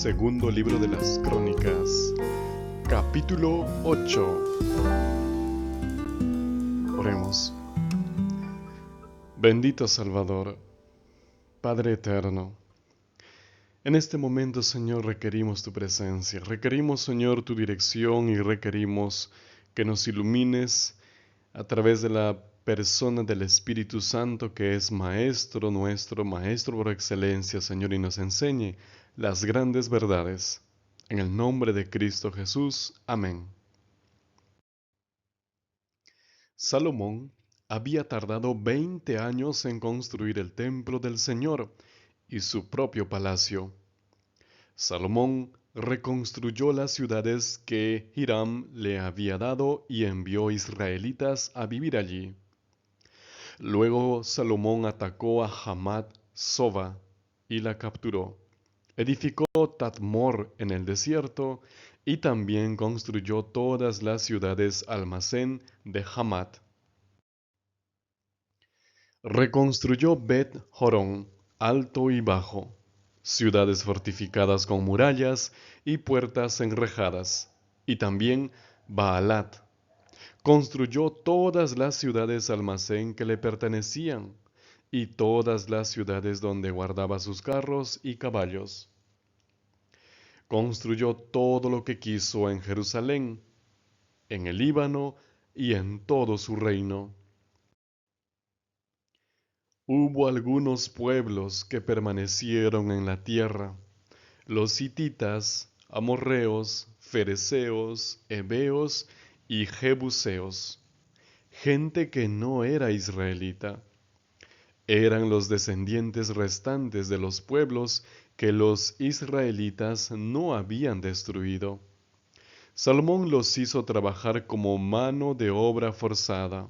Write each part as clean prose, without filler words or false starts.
Segundo libro de las Crónicas, capítulo 8. Oremos. Bendito Salvador, Padre eterno, en este momento, Señor, requerimos tu presencia, requerimos, Señor, tu dirección y requerimos que nos ilumines a través de la persona del Espíritu Santo, que es Maestro nuestro, Maestro por excelencia, Señor, y nos enseñe las grandes verdades. En el nombre de Cristo Jesús. Amén. Salomón había tardado 20 años en construir el templo del Señor y su propio palacio. Salomón reconstruyó las ciudades que Hiram le había dado y envió israelitas a vivir allí. Luego Salomón atacó a Hamat Soba y la capturó. Edificó Tadmor en el desierto y también construyó todas las ciudades almacén de Hamat. Reconstruyó Bet Jorón, alto y bajo, ciudades fortificadas con murallas y puertas enrejadas, y también Baalat. Construyó todas las ciudades almacén que le pertenecían, y todas las ciudades donde guardaba sus carros y caballos. Construyó todo lo que quiso en Jerusalén, en el Líbano y en todo su reino. Hubo algunos pueblos que permanecieron en la tierra: los hititas, amorreos, fereceos, heveos y jebuseos, gente que no era israelita. Eran los descendientes restantes de los pueblos que los israelitas no habían destruido. Salomón los hizo trabajar como mano de obra forzada,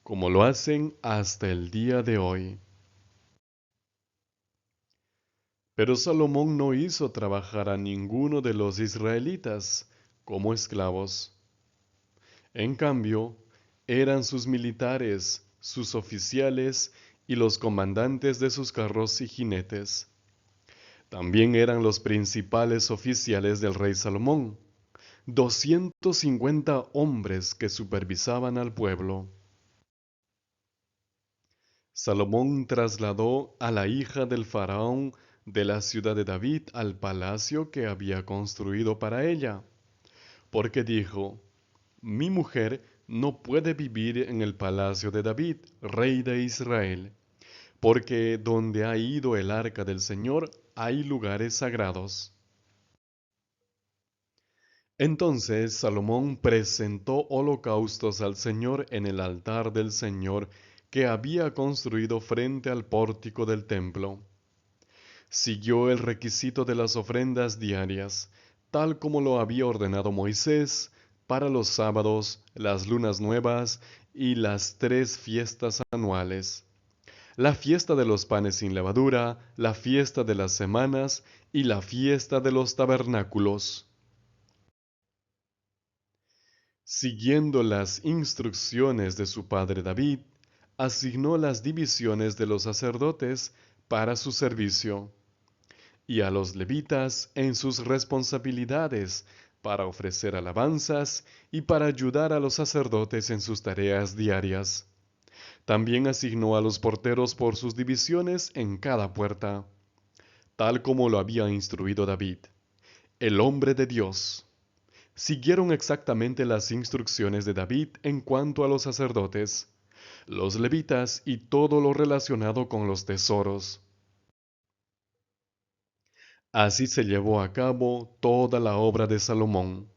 como lo hacen hasta el día de hoy. Pero Salomón no hizo trabajar a ninguno de los israelitas como esclavos. En cambio, eran sus militares, sus oficiales y los comandantes de sus carros y jinetes. También eran los principales oficiales del rey Salomón, 250 hombres que supervisaban al pueblo. Salomón trasladó a la hija del faraón de la ciudad de David al palacio que había construido para ella, porque dijo: mi mujer no puede vivir en el palacio de David, rey de Israel, porque donde ha ido el arca del Señor hay lugares sagrados. Entonces Salomón presentó holocaustos al Señor en el altar del Señor que había construido frente al pórtico del templo. Siguió el requisito de las ofrendas diarias, tal como lo había ordenado Moisés, para los sábados, las lunas nuevas y las 3 fiestas anuales: la fiesta de los panes sin levadura, la fiesta de las semanas y la fiesta de los tabernáculos. Siguiendo las instrucciones de su padre David, asignó las divisiones de los sacerdotes para su servicio, y a los levitas en sus responsabilidades para ofrecer alabanzas y para ayudar a los sacerdotes en sus tareas diarias. También asignó a los porteros por sus divisiones en cada puerta, tal como lo había instruido David, el hombre de Dios. Siguieron exactamente las instrucciones de David en cuanto a los sacerdotes, los levitas y todo lo relacionado con los tesoros. Así se llevó a cabo toda la obra de Salomón,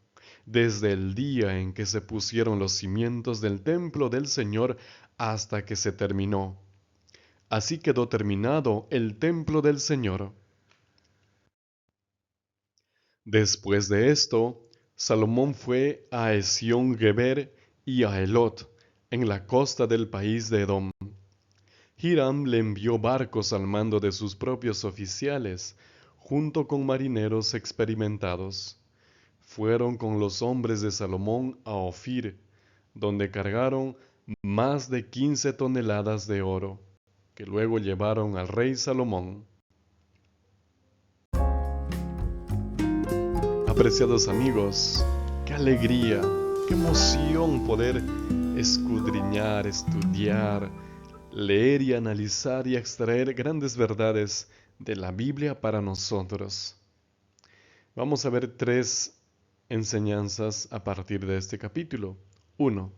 desde el día en que se pusieron los cimientos del templo del Señor hasta que se terminó. Así quedó terminado el templo del Señor. Después de esto, Salomón fue a Esión-Geber y a Elot, en la costa del país de Edom. Hiram le envió barcos al mando de sus propios oficiales, junto con marineros experimentados. Fueron con los hombres de Salomón a Ofir, donde cargaron más de 15 toneladas de oro, que luego llevaron al rey Salomón. Apreciados amigos, qué alegría, qué emoción poder escudriñar, estudiar, leer y analizar y extraer grandes verdades de la Biblia para nosotros. Vamos a ver 3 enseñanzas a partir de este capítulo. 1.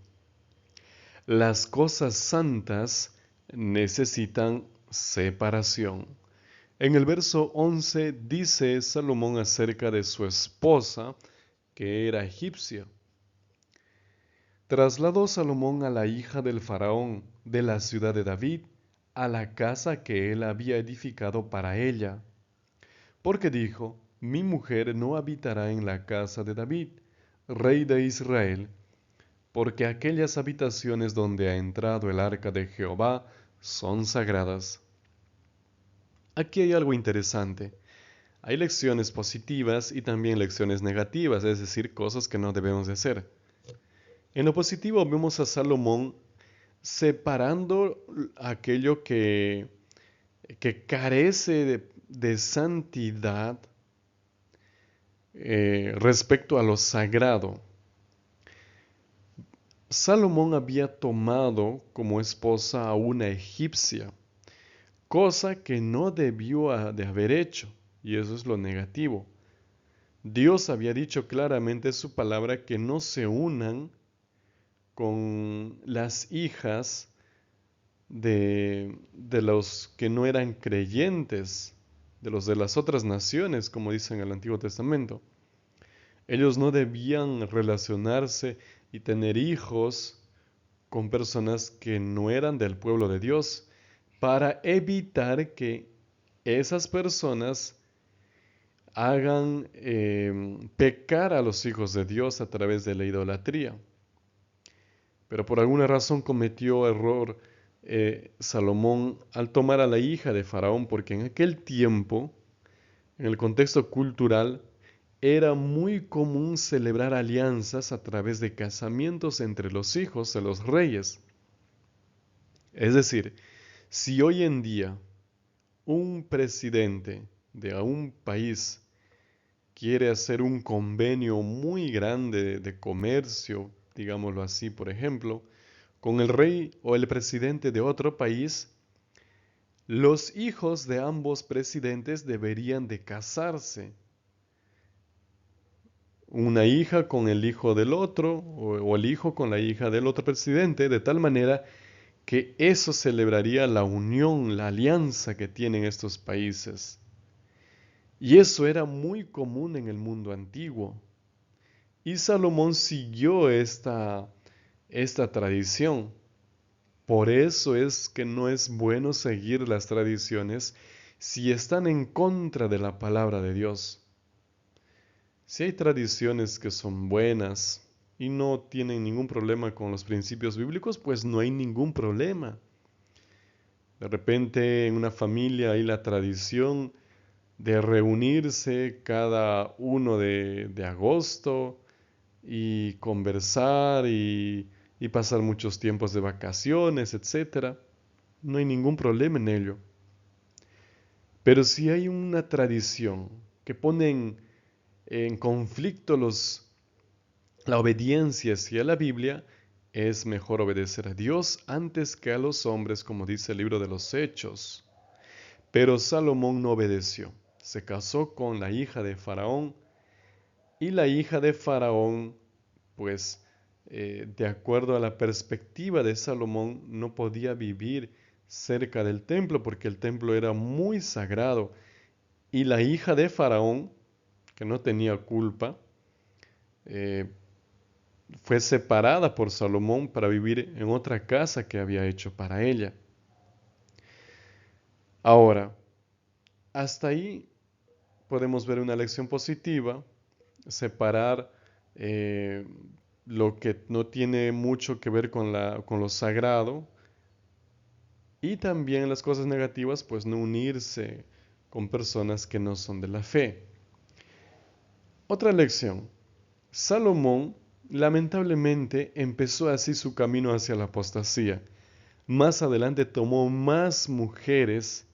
Las cosas santas necesitan separación. En el verso 11 dice Salomón acerca de su esposa, que era egipcia. Trasladó Salomón a la hija del faraón de la ciudad de David a la casa que él había edificado para ella, porque dijo: mi mujer no habitará en la casa de David, rey de Israel, porque aquellas habitaciones donde ha entrado el arca de Jehová son sagradas. Aquí hay algo interesante. Hay lecciones positivas y también lecciones negativas, es decir, cosas que no debemos de hacer. En lo positivo vemos a Salomón separando aquello que carece de santidad respecto a lo sagrado. Salomón había tomado como esposa a una egipcia, cosa que no debió de haber hecho, y eso es lo negativo. Dios había dicho claramente en su palabra que no se unan con las hijas de los que no eran creyentes, de los de las otras naciones, como dice en el Antiguo Testamento. Ellos no debían relacionarse y tener hijos con personas que no eran del pueblo de Dios, para evitar que esas personas hagan pecar a los hijos de Dios a través de la idolatría. Pero por alguna razón cometió error Salomón al tomar a la hija de Faraón, porque en aquel tiempo, en el contexto cultural, era muy común celebrar alianzas a través de casamientos entre los hijos de los reyes. Es decir, si hoy en día un presidente de un país quiere hacer un convenio muy grande de comercio, digámoslo así, por ejemplo, con el rey o el presidente de otro país, los hijos de ambos presidentes deberían de casarse. Una hija con el hijo del otro o el hijo con la hija del otro presidente, de tal manera que eso celebraría la unión, la alianza que tienen estos países. Y eso era muy común en el mundo antiguo. Y Salomón siguió esta tradición. Por eso es que no es bueno seguir las tradiciones si están en contra de la palabra de Dios. Si hay tradiciones que son buenas y no tienen ningún problema con los principios bíblicos, pues no hay ningún problema. De repente en una familia hay la tradición de reunirse cada 1 de agosto y conversar y pasar muchos tiempos de vacaciones, etc. No hay ningún problema en ello. Pero si hay una tradición que pone en conflicto la obediencia hacia la Biblia, es mejor obedecer a Dios antes que a los hombres, como dice el libro de los Hechos. Pero Salomón no obedeció. Se casó con la hija de Faraón y la hija de Faraón, pues, de acuerdo a la perspectiva de Salomón, no podía vivir cerca del templo porque el templo era muy sagrado. Y la hija de Faraón, que no tenía culpa, eh, fue separada por Salomón para vivir en otra casa que había hecho para ella. Ahora, hasta ahí podemos ver una lección positiva, separar eh, lo que no tiene mucho que ver con lo sagrado, y también las cosas negativas, pues no unirse con personas que no son de la fe. Otra lección. Salomón lamentablemente empezó así su camino hacia la apostasía. Más adelante tomó más mujeres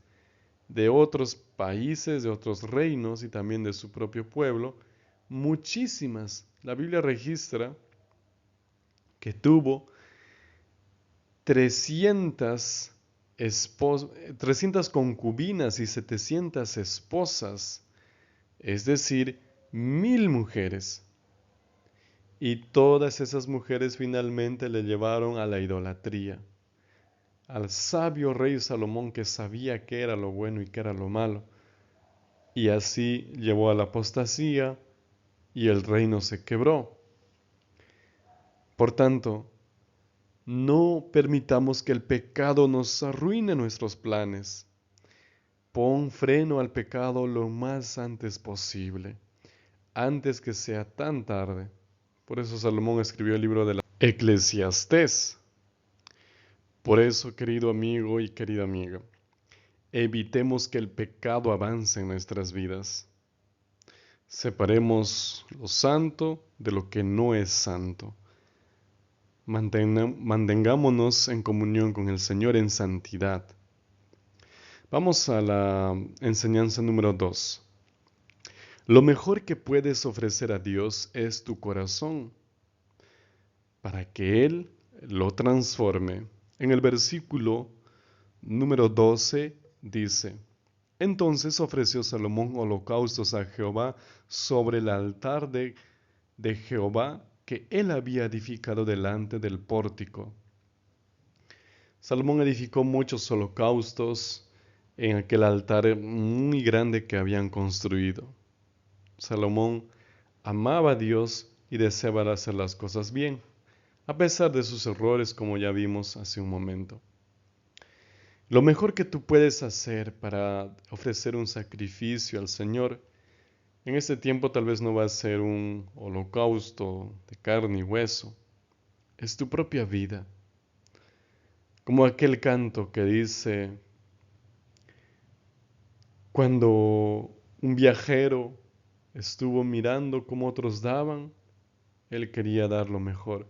de otros países, de otros reinos y también de su propio pueblo, muchísimas. La Biblia registra que tuvo 300, 300 concubinas y 700 esposas, es decir, 1000 mujeres. Y todas esas mujeres finalmente le llevaron a la idolatría. Al sabio rey Salomón, que sabía qué era lo bueno y qué era lo malo, y así llevó a la apostasía y el reino se quebró. Por tanto, no permitamos que el pecado nos arruine nuestros planes. Pon freno al pecado lo más antes posible, antes que sea tan tarde. Por eso Salomón escribió el libro de la Eclesiastés. Por eso, querido amigo y querida amiga, evitemos que el pecado avance en nuestras vidas. Separemos lo santo de lo que no es santo. Mantengámonos en comunión con el Señor en santidad. Vamos a la enseñanza número 2. Lo mejor que puedes ofrecer a Dios es tu corazón, para que Él lo transforme. En el versículo número 12 dice: Entonces ofreció Salomón holocaustos a Jehová sobre el altar de Jehová que él había edificado delante del pórtico. Salomón edificó muchos holocaustos en aquel altar muy grande que habían construido. Salomón amaba a Dios y deseaba hacer las cosas bien, a pesar de sus errores, como ya vimos hace un momento. Lo mejor que tú puedes hacer para ofrecer un sacrificio al Señor en este tiempo tal vez no va a ser un holocausto de carne y hueso, es tu propia vida. Como aquel canto que dice, cuando un viajero estuvo mirando cómo otros daban, él quería dar lo mejor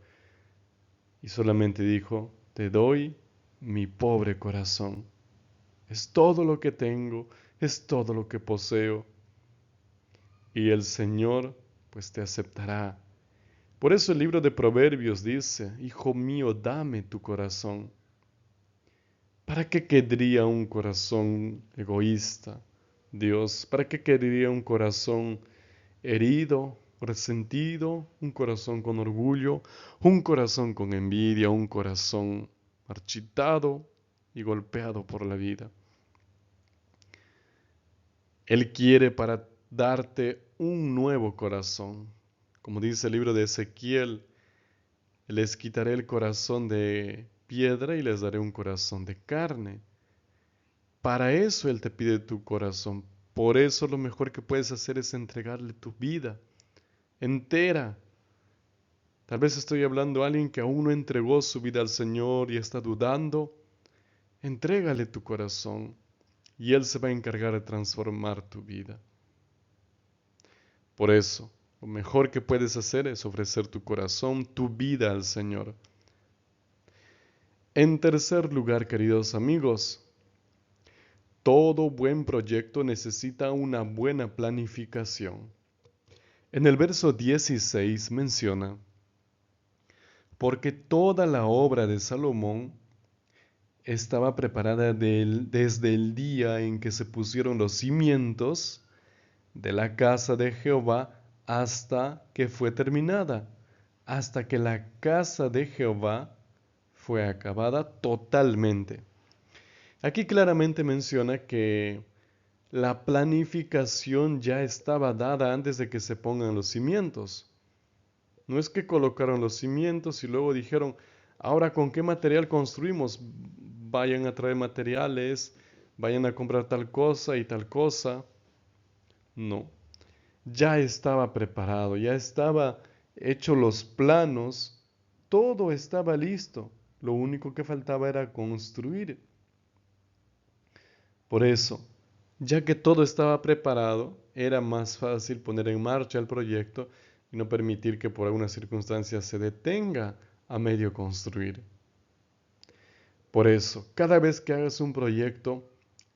y solamente dijo: te doy mi pobre corazón. Es todo lo que tengo, es todo lo que poseo. Y el Señor pues te aceptará. Por eso el libro de Proverbios dice: Hijo mío, dame tu corazón. ¿Para qué querría un corazón egoísta, Dios? ¿Para qué querría un corazón herido, resentido, un corazón con orgullo, un corazón con envidia, un corazón marchitado y golpeado por la vida? Él quiere para darte un nuevo corazón. Como dice el libro de Ezequiel: les quitaré el corazón de piedra y les daré un corazón de carne. Para eso Él te pide tu corazón. Por eso lo mejor que puedes hacer es entregarle tu vida entera. Tal vez estoy hablando a alguien que aún no entregó su vida al Señor y está dudando. Entrégale tu corazón y Él se va a encargar de transformar tu vida. Por eso, lo mejor que puedes hacer es ofrecer tu corazón, tu vida al Señor. En tercer lugar, queridos amigos, todo buen proyecto necesita una buena planificación. En el verso 16 menciona: porque toda la obra de Salomón estaba preparada desde el día en que se pusieron los cimientos de la casa de Jehová hasta que fue terminada, hasta que la casa de Jehová fue acabada totalmente. Aquí claramente menciona que la planificación ya estaba dada antes de que se pongan los cimientos. No es que colocaron los cimientos y luego dijeron: ahora con qué material construimos, vayan a traer materiales, vayan a comprar tal cosa y tal cosa. No, ya estaba preparado, ya estaba hecho los planos, todo estaba listo. Lo único que faltaba era construir. Por eso, ya que todo estaba preparado, era más fácil poner en marcha el proyecto y no permitir que por alguna circunstancia se detenga a medio construir. Por eso, cada vez que hagas un proyecto,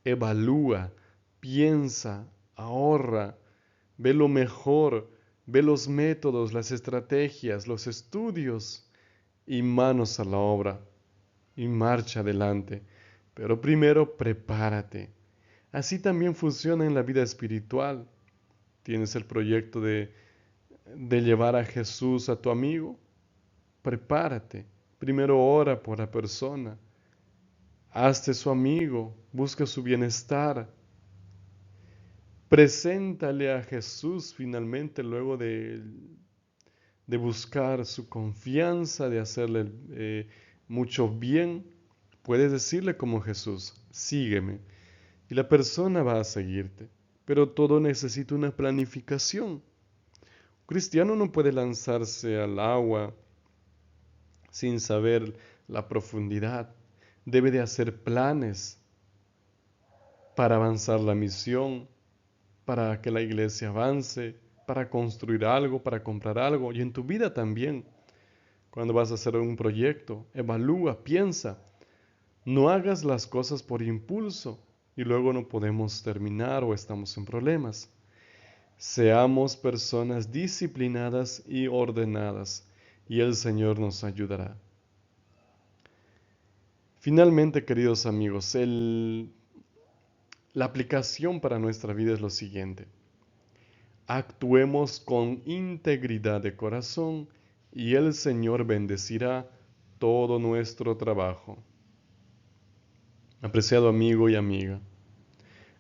evalúa, piensa, ahorra, ve lo mejor, Ve los métodos, las estrategias, los estudios y manos a la obra y marcha adelante. Pero primero prepárate. Así también funciona en la vida espiritual. ¿Tienes el proyecto de llevar a Jesús a tu amigo? Prepárate. Primero ora por la persona. Hazte su amigo. Busca su bienestar. Preséntale a Jesús finalmente luego de buscar su confianza, de hacerle mucho bien. Puedes decirle como Jesús, sígueme. Y la persona va a seguirte. Pero todo necesita una planificación. Un cristiano no puede lanzarse al agua sin saber la profundidad. Debe de hacer planes para avanzar la misión, para que la iglesia avance, para construir algo, para comprar algo. Y en tu vida también. Cuando vas a hacer un proyecto, evalúa, piensa. No hagas las cosas por impulso y luego no podemos terminar o estamos en problemas. Seamos personas disciplinadas y ordenadas y el Señor nos ayudará. Finalmente, queridos amigos, la aplicación para nuestra vida es lo siguiente. Actuemos con integridad de corazón y el Señor bendecirá todo nuestro trabajo. Apreciado amigo y amiga,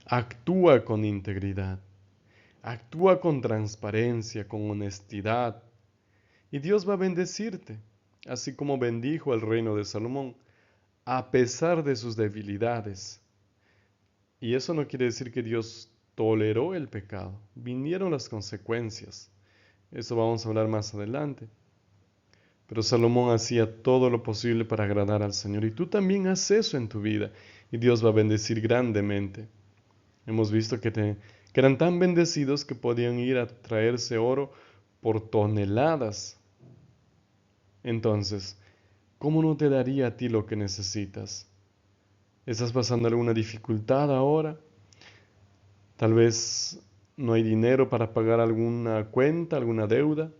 actúa con integridad, actúa con transparencia, con honestidad, y Dios va a bendecirte, así como bendijo el reino de Salomón, a pesar de sus debilidades. Y eso no quiere decir que Dios toleró el pecado, vinieron las consecuencias. Eso vamos a hablar más adelante. Pero Salomón hacía todo lo posible para agradar al Señor. Y tú también haz eso en tu vida. Y Dios va a bendecir grandemente. Hemos visto que eran tan bendecidos que podían ir a traerse oro por toneladas. Entonces, ¿cómo no te daría a ti lo que necesitas? ¿Estás pasando alguna dificultad ahora? Tal vez no hay dinero para pagar alguna cuenta, alguna deuda.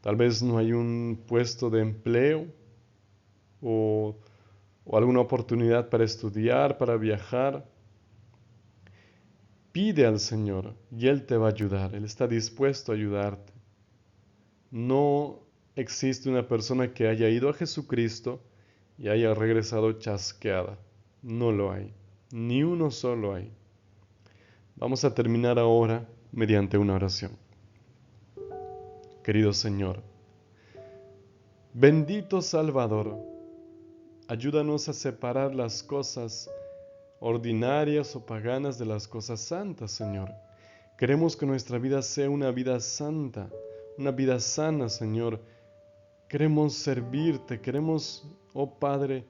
Tal vez no hay un puesto de empleo o, o alguna oportunidad para estudiar, para viajar. Pide al Señor y Él te va a ayudar. Él está dispuesto a ayudarte. No existe una persona que haya ido a Jesucristo y haya regresado chasqueada. No lo hay. Ni uno solo hay. Vamos a terminar ahora mediante una oración. Querido Señor, bendito Salvador, ayúdanos a separar las cosas ordinarias o paganas de las cosas santas, Señor. Queremos que nuestra vida sea una vida santa, una vida sana, Señor. Queremos servirte, queremos, oh Padre,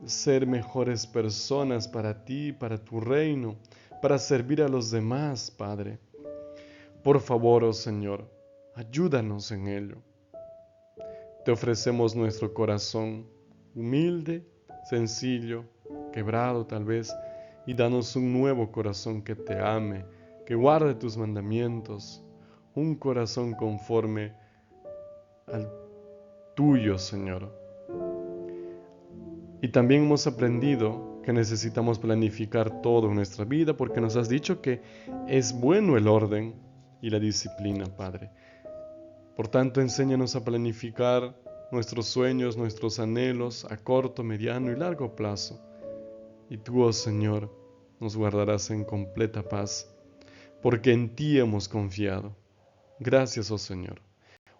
ser mejores personas para ti, para tu reino, para servir a los demás, Padre. Por favor, oh Señor, ayúdanos en ello. Te ofrecemos nuestro corazón humilde, sencillo, quebrado tal vez, y danos un nuevo corazón que te ame, que guarde tus mandamientos, un corazón conforme al tuyo, Señor. Y también hemos aprendido que necesitamos planificar todo en nuestra vida porque nos has dicho que es bueno el orden y la disciplina, Padre. Por tanto, enséñanos a planificar nuestros sueños, nuestros anhelos a corto, mediano y largo plazo. Y tú, oh Señor, nos guardarás en completa paz, porque en ti hemos confiado. Gracias, oh Señor.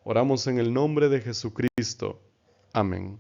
Oramos en el nombre de Jesucristo. Amén.